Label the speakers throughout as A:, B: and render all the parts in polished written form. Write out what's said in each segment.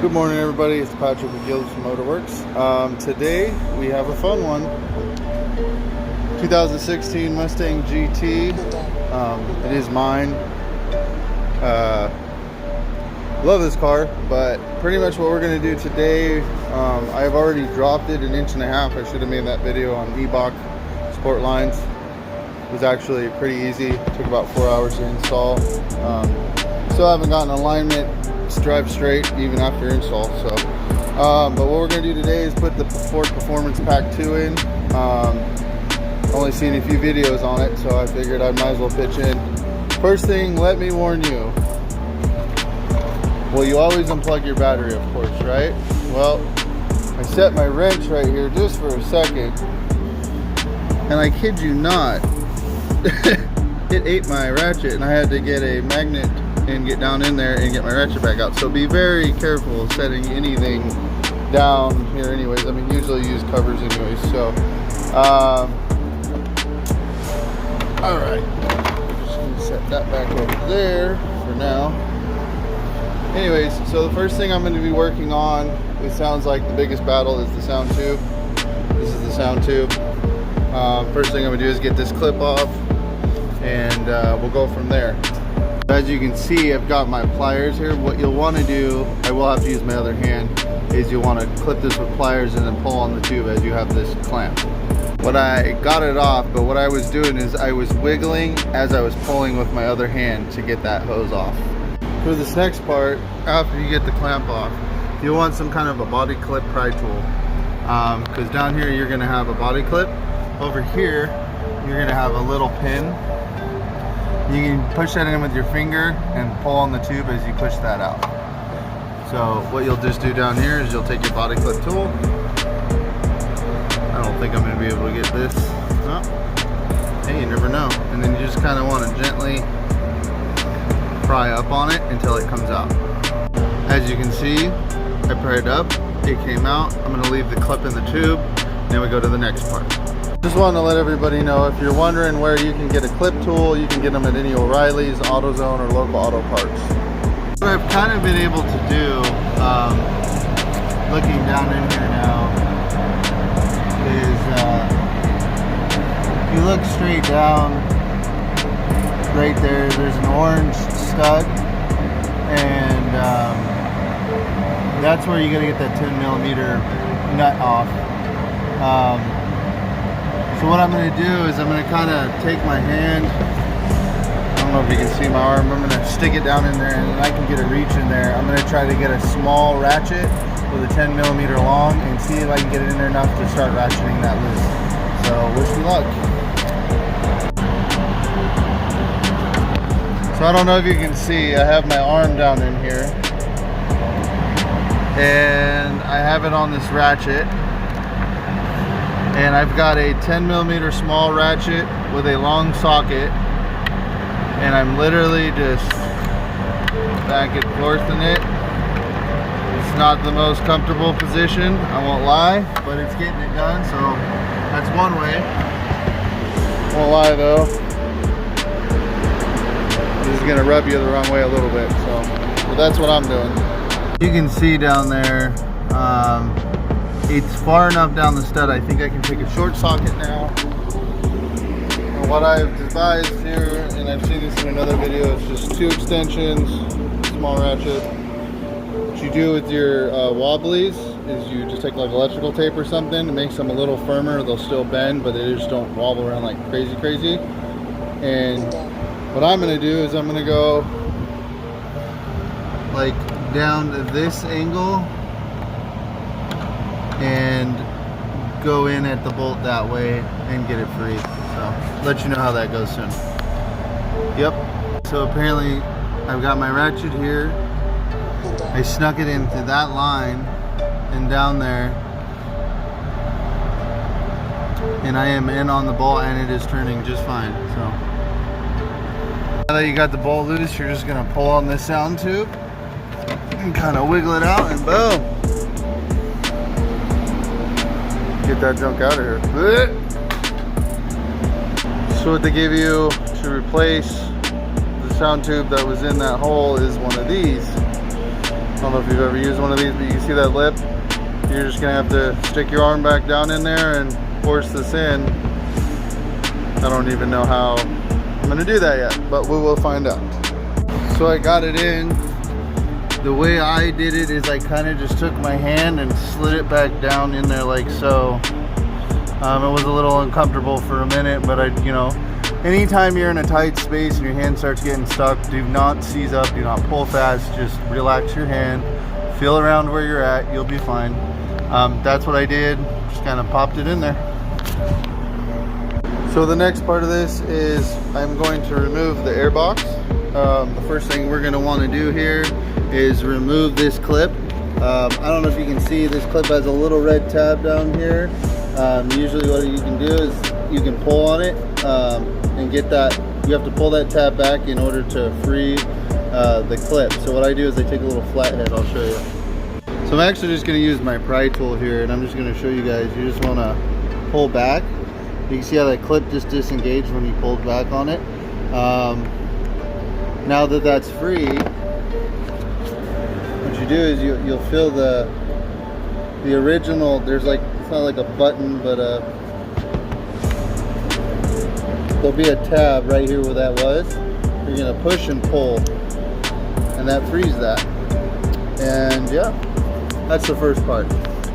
A: Good morning, everybody. It's Patrick with Gills from Motorworks. Today we have a fun one. 2016 Mustang GT. It is mine. Love this car, but pretty much what we're going to do today, I've already dropped it 1.5 inches. I should have made that video on e-Bach sport lines. It was actually pretty easy. It took about 4 hours to install. Still haven't gotten alignment. Drive straight even after install. So but what we're going to do today is put the Ford Performance Pack 2 in. Only seen a few videos on it, so I figured I might as well pitch in. First thing, let me warn you, well, you always unplug your battery, of course, right? Well, I set my wrench right here just for a second, and I kid you not, it ate my ratchet, and I had to get a magnet and get down in there and get my ratchet back out. So be very careful setting anything down here anyways. I mean, usually use covers anyways. So all right, just gonna set that back over there for now. Anyways, so the first thing I'm going to be working on, it sounds like the biggest battle, is the sound tube. This is the sound tube. First thing I'm going to do is get this clip off, and we'll go from there. As you can see, I've got my pliers here. What you'll want to do, I will have to use my other hand, is you'll want to clip this with pliers and then pull on the tube as you have this clamp. When I got it off, but what I was doing is I was wiggling as I was pulling with my other hand to get that hose off. For this next part, after you get the clamp off, you'll want some kind of a body clip pry tool. Because down here you're going to have a body clip. Over here, you're going to have a little pin. You can push that in with your finger and pull on the tube as you push that out. So what you'll just do down here is you'll take your body clip tool. I don't think I'm going to be able to get this. Oh. Hey, you never know. And then you just kind of want to gently pry up on it until it comes out. As you can see, I pried up, it came out. I'm going to leave the clip in the tube, then we go to the next part. Just wanted to let everybody know, if you're wondering where you can get a clip tool, you can get them at any O'Reilly's, AutoZone, or local auto parts. What I've kind of been able to do, looking down in here now, is if you look straight down, right there's an orange stud, and that's where you gotta get that 10mm nut off. So what I'm going to do is I'm going to kind of take my hand, I don't know if you can see my arm, I'm going to stick it down in there and then I can get a reach in there. I'm going to try to get a small ratchet with a 10mm long and see if I can get it in there enough to start ratcheting that loose. So wish me luck. So I don't know if you can see, I have my arm down in here and I have it on this ratchet. And I've got a 10mm small ratchet with a long socket, and I'm literally just back and forth in it. It's not the most comfortable position, I won't lie, but it's getting it done, so that's one way. Won't lie though, this is gonna rub you the wrong way a little bit, so that's what I'm doing. You can see down there, it's far enough down the stud, I think I can take a short socket now. And what I've devised here, and I've seen this in another video, is just 2 extensions, small ratchet. What you do with your wobblies is you just take like electrical tape or something, it makes them a little firmer, they'll still bend, but they just don't wobble around like crazy. And what I'm going to do is I'm going to go like down to this angle and go in at the bolt that way and get it free. So let you know how that goes soon. Yep, so apparently I've got my ratchet here. I snuck it into that line and down there, and I am in on the bolt and it is turning just fine. So now that you got the bolt loose, you're just gonna pull on this sound tube and kind of wiggle it out, and boom, get that junk out of here. So what they give you to replace the sound tube that was in that hole is one of these. don't know if you've ever used one of these, but you see that lip? You're just gonna have to stick your arm back down in there and force this in. I don't even know how I'm gonna do that yet, but we will find out. So I got it in. The way I did it is I kind of just took my hand and slid it back down in there like so. It was a little uncomfortable for a minute, but you know, anytime you're in a tight space and your hand starts getting stuck, do not seize up, do not pull fast, just relax your hand, feel around where you're at, you'll be fine. That's what I did, just kind of popped it in there. So the next part of this is I'm going to remove the air box. The first thing we're going to want to do here is remove this clip. I don't know if you can see, this clip has a little red tab down here. Usually what you can do is you can pull on it and get that, you have to pull that tab back in order to free the clip. So what I do is I take a little flathead, I'll show you. So I'm actually just going to use my pry tool here, and I'm just going to show you guys. You just want to pull back. You can see how that clip just disengaged when you pulled back on it. Now that that's free, what you do is you'll feel the original, there's like, it's not like a button, but there'll be a tab right here where that was. You're going to push and pull, and that frees that. And yeah, that's the first part.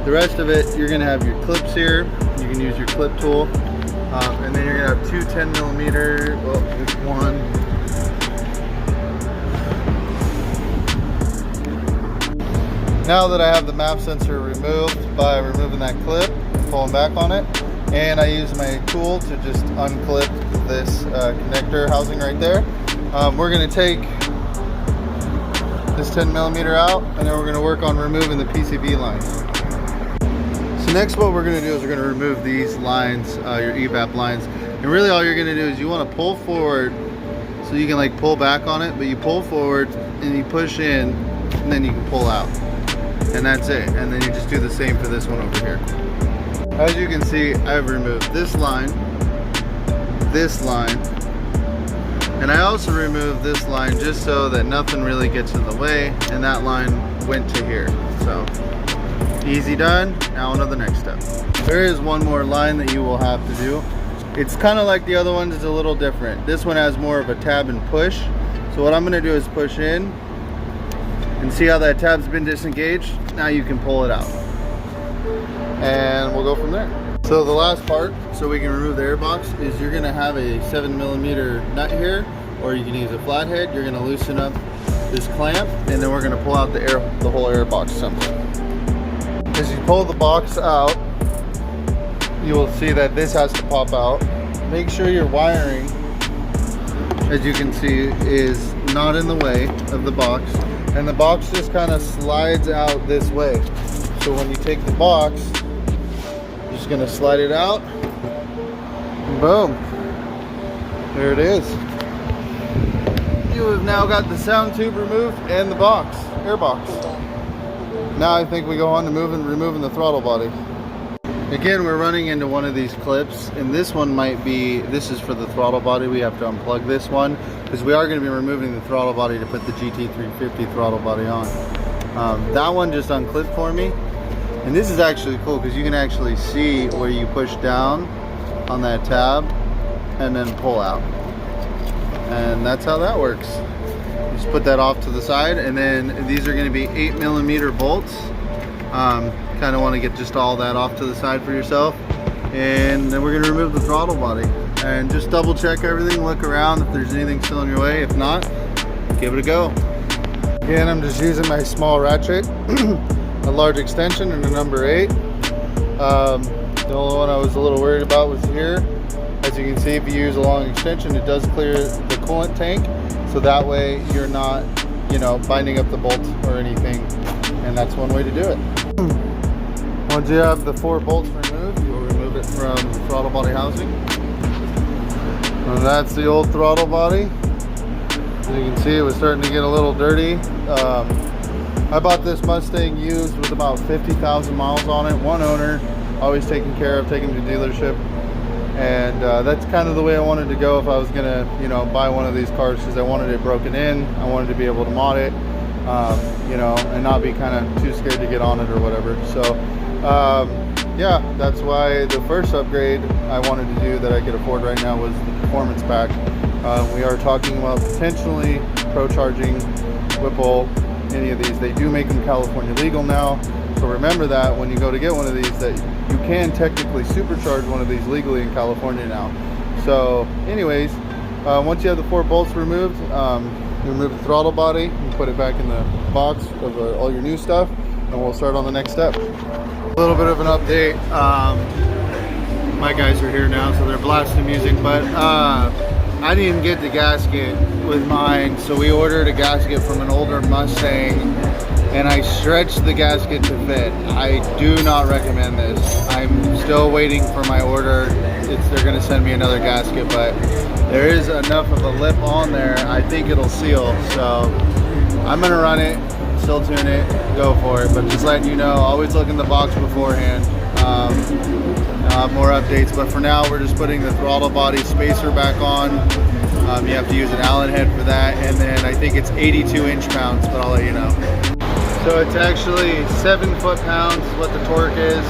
A: The rest of it, you're going to have your clips here. You can use your clip tool. And then you're going to have two 10mm, well, just one. Now that I have the map sensor removed by removing that clip, pulling back on it, and I use my tool to just unclip this connector housing right there, we're going to take this 10mm out, and then we're going to work on removing the PCB lines. So next what we're going to do is we're going to remove these lines, your EVAP lines, and really all you're going to do is you want to pull forward so you can like pull back on it, but you pull forward and you push in and then you can pull out, and that's it. And then you just do the same for this one over here. As you can see, I've removed this line, and I also removed this line just so that nothing really gets in the way, and that line went to here. So easy done. Now on to the next step. There is one more line that you will have to do. It's kind of like the other ones, it's a little different. This one has more of a tab and push. So what I'm going to do is push in and see how that tab's been disengaged. Now you can pull it out, and we'll go from there. So the last part, so we can remove the air box, is you're going to have a 7mm nut here, or you can use a flathead. You're going to loosen up this clamp, and then we're going to pull out the whole air box assembly. As you pull the box out, you will see that this has to pop out. Make sure your wiring, as you can see, is not in the way of the box, and the box just kind of slides out this way. So when you take the box, you're just going to slide it out, and boom, there it is. You have now got the sound tube removed and the box, air box. Now I think we go on to removing the throttle body. Again, we're running into one of these clips, and this one might be, this is for the throttle body. We have to unplug this one because we are going to be removing the throttle body to put the GT350 throttle body on. That one just unclipped for me, and this is actually cool because you can actually see where you push down on that tab and then pull out, and that's how that works. Just put that off to the side, and then these are going to be 8mm bolts. Kind of want to get just all that off to the side for yourself, and then we're going to remove the throttle body and just double check everything, look around if there's anything still in your way. If not, give it a go. Again, I'm just using my small ratchet, a large extension, and a number 8. The only one I was a little worried about was here. As you can see, if you use a long extension, it does clear the coolant tank, so that way you're not, you know, binding up the bolts or anything, and that's one way to do it. Once you have the 4 bolts removed, you'll remove it from the throttle body housing. And that's the old throttle body. As you can see, it was starting to get a little dirty. I bought this Mustang used with about 50,000 miles on it. One owner, always taken care of, taken to dealership. And that's kind of the way I wanted to go if I was gonna, you know, buy one of these cars, because I wanted it broken in. I wanted to be able to mod it. you know, and not be kind of too scared to get on it or whatever. So yeah, that's why the first upgrade I wanted to do that I could afford right now was the performance pack. We are talking about potentially pro charging Whipple, any of these. They do make them California legal now, so remember that when you go to get one of these, that you can technically supercharge one of these legally in California now. So anyways, once you have the 4 bolts removed, you remove the throttle body and put it back in the box of all your new stuff, and we'll start on the next step. A little bit of an update. My guys are here now, so they're blasting music, but I didn't get the gasket with mine, so we ordered a gasket from an older Mustang, and I stretched the gasket to fit. I do not recommend this. I'm still waiting for my order. They're gonna send me another gasket, but there is enough of a lip on there, I think it'll seal. So I'm gonna run it, still tune it, go for it, but just letting you know, always look in the box beforehand. I'll have more updates, but for now we're just putting the throttle body spacer back on. You have to use an Allen head for that, and then I think it's 82 inch-pounds, but I'll let you know. So it's actually 7 foot-pounds is what the torque is.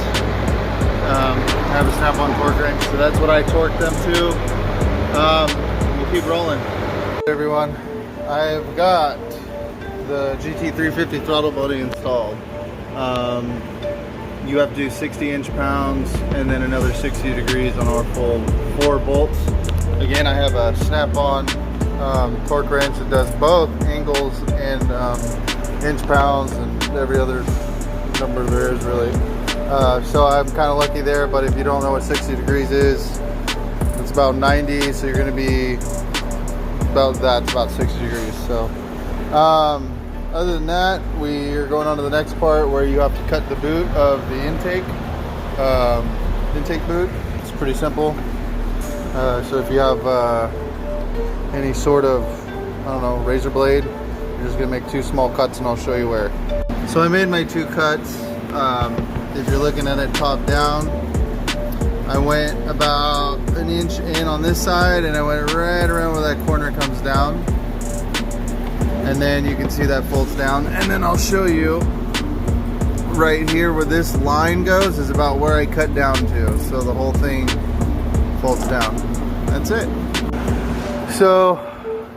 A: I have a snap-on torque wrench, so that's what I torque them to. We'll keep rolling. Hey everyone, I've got the GT350 throttle body installed. You have to do 60 inch-pounds and then another 60 degrees on our full 4 bolts. Again, I have a snap-on torque wrench that does both angles and inch-pounds and every other number there is really. So I'm kind of lucky there, but if you don't know what 60 degrees is, it's about 90, so you're going to be about that. It's about 60 degrees. So other than that, we are going on to the next part where you have to cut the boot of the intake boot. It's pretty simple. So if you have any sort of, I don't know, razor blade, you're just gonna make 2 small cuts, and I'll show you where. So I made my 2 cuts. If you're looking at it top down, I went about 1 inch in on this side, and I went right around where that corner comes down. And then you can see that folds down. And then I'll show you right here where this line goes is about where I cut down to. So the whole thing folds down. That's it. So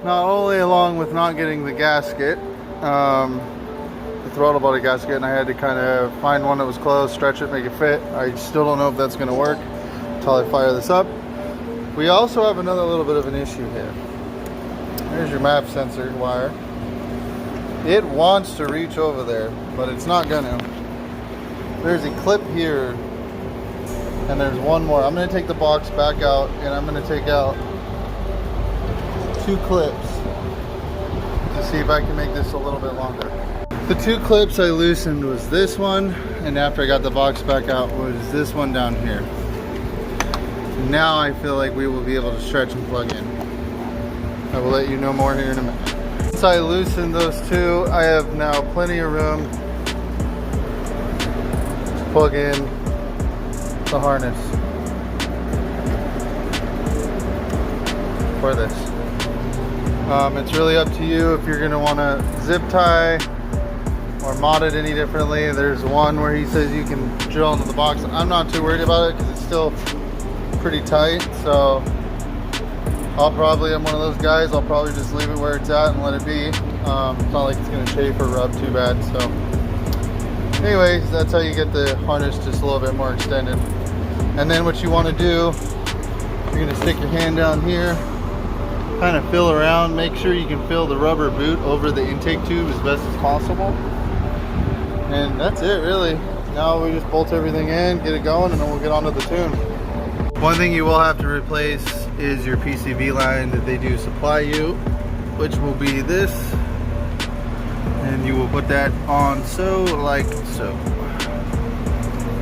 A: not only along with not getting the gasket, the throttle body gasket, and I had to kind of find one that was close, stretch it, make it fit. I still don't know if that's gonna work until I fire this up. We also have another little bit of an issue here. Here's your map sensor wire. It wants to reach over there, but it's not gonna. There's a clip here, and there's one more. I'm gonna take the box back out, and I'm gonna take out 2 clips to see if I can make this a little bit longer. The 2 clips I loosened was this one, and after I got the box back out was this one down here. Now I feel like we will be able to stretch and plug in. I will let you know more here in a minute. Once I loosen those 2, I have now plenty of room to plug in the harness for this. It's really up to you if you're going to want to zip tie or mod it any differently. There's one where he says you can drill into the box. I'm not too worried about it because it's still pretty tight, so I'm one of those guys, I'll probably just leave it where it's at and let it be. It's not like it's going to chafe or rub too bad. So anyways, that's how you get the harness just a little bit more extended. And then what you want to do, you're going to stick your hand down here, kind of feel around, make sure you can feel the rubber boot over the intake tube as best as possible. And that's it really. Now we just bolt everything in, get it going, and then we'll get on to the tune. One thing you will have to replace is your PCV line that they do supply you, which will be this, and you will put that on like so.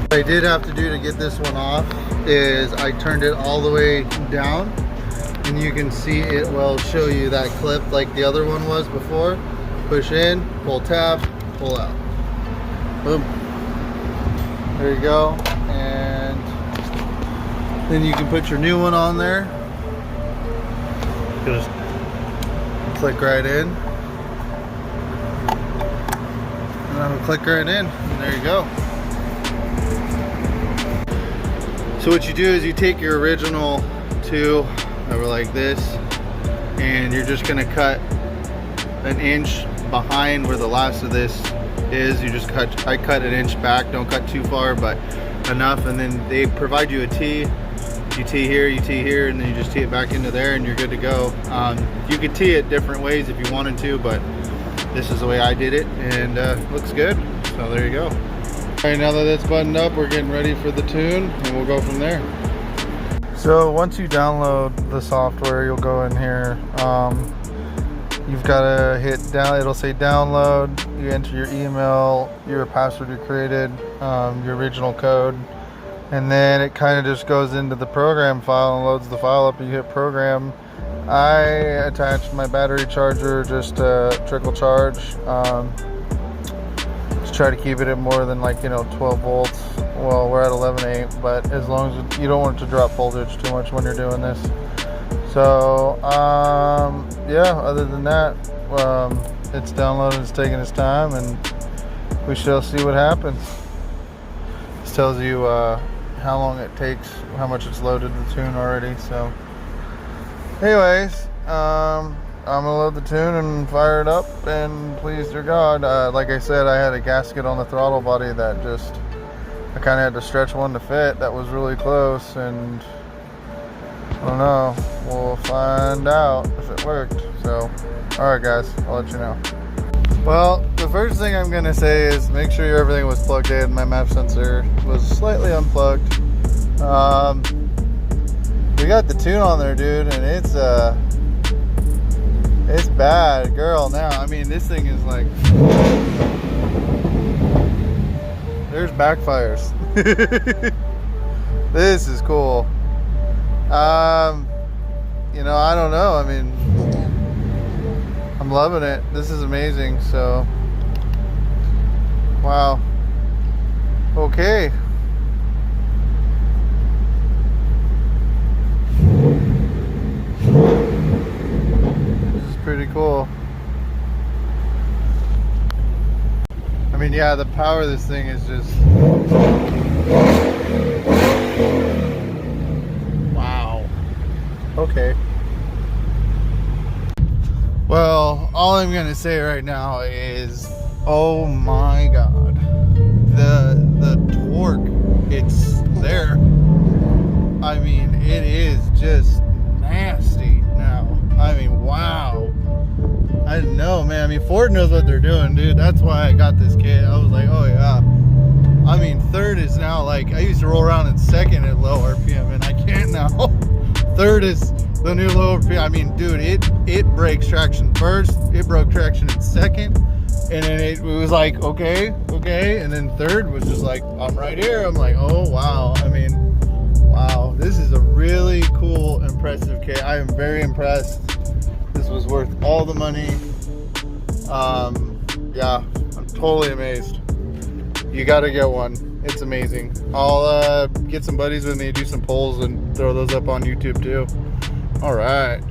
A: What I did have to do to get this one off is I turned it all the way down, and you can see it will show you that clip like the other one was before. Push in, pull tab, pull out. Boom. There you go. And then you can put your new one on there. Just click right in. And that'll click right in, and there you go. So what you do is you take your original two that were like this, and you're just gonna cut an inch behind where the last of this is. You just cut, I cut an inch back, don't cut too far, but enough. And then they provide you a tee. You tee here, and then you just tee it back into there, and you're good to go. You could tee it different ways if you wanted to, but this is the way I did it, and looks good. So there you go. All right, now that it's buttoned up, we're getting ready for the tune, and we'll go from there. So once you download the software, you'll go in here. You've got to hit down, it'll say download. You enter your email, your password you created, your original code, and then it kind of just goes into the program file and loads the file up. You hit program. I attached my battery charger just to trickle charge, to try to keep it at more than 12 volts. Well, we're at 11.8, but as long as you don't want it to drop voltage too much when you're doing this. So yeah, other than that, it's downloaded, it's taking its time, and we shall see what happens. This tells you how long it takes, how much it's loaded the tune already. So anyways, I'm gonna load the tune and fire it up, and please dear God, like I said, I had a gasket on the throttle body that just, I kind of had to stretch one to fit. That was really close, and I don't know, we'll find out if it worked. So alright guys, I'll let you know. Well, the first thing I'm gonna say is make sure everything was plugged in. My map sensor was slightly unplugged. We got the tune on there, dude, and it's bad, girl. Now, I mean, this thing is like, there's backfires. This is cool. You know, I don't know. I mean, I'm loving it. This is amazing. So, wow. Okay. This is pretty cool. I mean, yeah, the power of this thing is just, wow. Okay. Well, all I'm gonna say right now is, oh my God, the torque, it's there. I mean, it is just nasty now. I mean, wow. I didn't know, man. I mean, Ford knows what they're doing, dude. That's why I got this kit. I was like, oh yeah. I mean, third is now like, I used to roll around in second at low RPM, and I can't now. Third is the new low RPM. I mean, dude, it breaks traction first. It broke traction in second. And then it was like, okay. And then third was just like, I'm right here. I'm like, oh, wow. I mean, wow. This is a really cool, impressive kit. I am very impressed. This was worth all the money. Yeah, I'm totally amazed. You got to get one. It's amazing. I'll get some buddies with me, do some polls, and throw those up on YouTube too. All right.